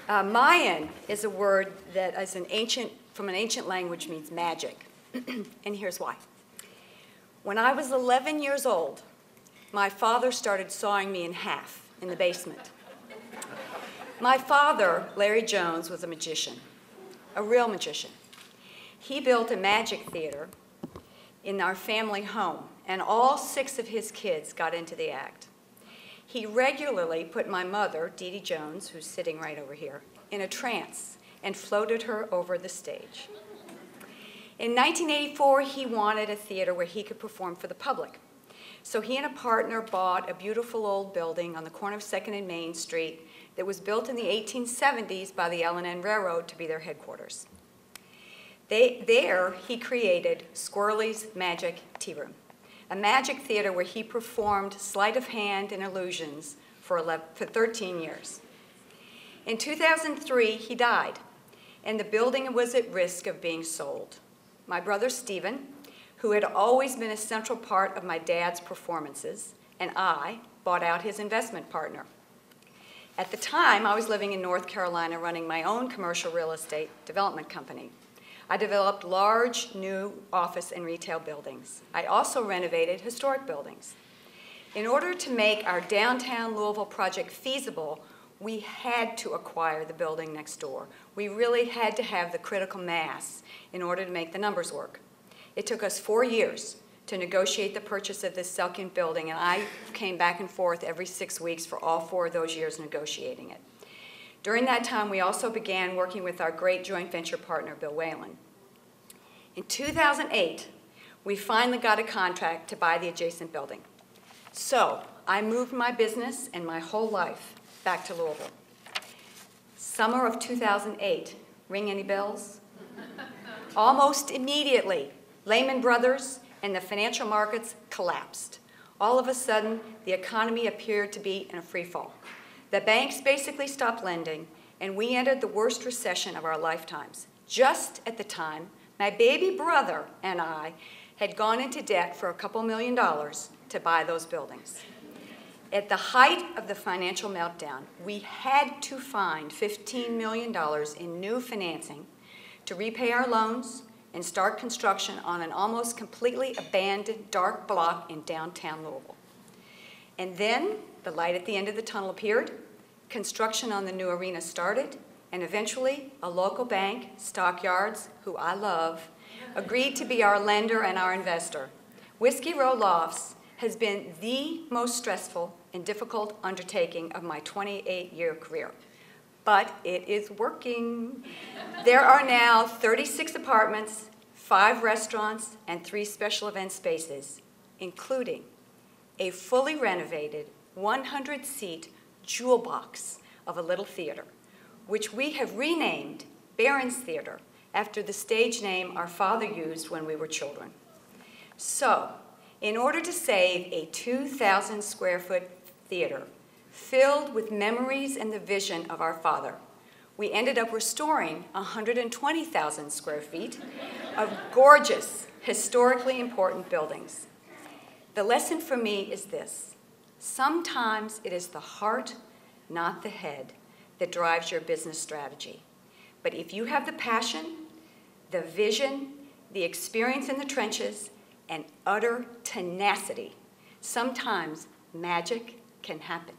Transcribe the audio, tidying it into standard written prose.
Mayin is a word that is from an ancient language means magic. And here's why. When I was 11 years old, my father started sawing me in half in the basement. My father, Larry Jones, was a magician, a real magician. He built a magic theater in our family home, and all 6 of his kids got into the act. He regularly put my mother, Dee Dee Jones, who's sitting right over here, in a trance and floated her over the stage. In 1984, he wanted a theater where he could perform for the public. So he and a partner bought a beautiful old building on the corner of 2nd and Main Street that was built in the 1870s by the L&N Railroad to be their headquarters. There, he created Squirrely's Magic Tea Room, a magic theater where he performed sleight of hand and illusions for 13 years. In 2003, he died, and the building was at risk of being sold. My brother Stephen, who had always been a central part of my dad's performances, and I bought out his investment partner. At the time, I was living in North Carolina running my own commercial real estate development company. I developed large, new office and retail buildings. I also renovated historic buildings. In order to make our downtown Louisville project feasible, we had to acquire the building next door. We really had to have the critical mass in order to make the numbers work. It took us 4 years to negotiate the purchase of this second building, and I came back and forth every 6 weeks for all 4 of those years negotiating it. During that time, we also began working with our great joint venture partner, Bill Whalen. In 2008, we finally got a contract to buy the adjacent building. So I moved my business and my whole life back to Louisville. Summer of 2008, ring any bells? Almost immediately, Lehman Brothers and the financial markets collapsed. All of a sudden, the economy appeared to be in a free fall. The banks basically stopped lending, and we entered the worst recession of our lifetimes. Just at the time, my baby brother and I had gone into debt for a couple $1 million to buy those buildings. At the height of the financial meltdown, we had to find $15 million in new financing to repay our loans and start construction on an almost completely abandoned dark block in downtown Louisville. And then the light at the end of the tunnel appeared, construction on the new arena started, and eventually a local bank, Stockyards, who I love, agreed to be our lender and our investor. Whiskey Row Lofts has been the most stressful and difficult undertaking of my 28-year career. But it is working. There are now 36 apartments, 5 restaurants, and 3 special event spaces, including a fully renovated 100-seat jewel box of a little theater, which we have renamed Barron's Theater after the stage name our father used when we were children. So, in order to save a 2,000 square foot theater filled with memories and the vision of our father, we ended up restoring 120,000 square feet of gorgeous, historically important buildings. The lesson for me is this: sometimes it is the heart, not the head, that drives your business strategy. But if you have the passion, the vision, the experience in the trenches, and utter tenacity, sometimes magic can happen.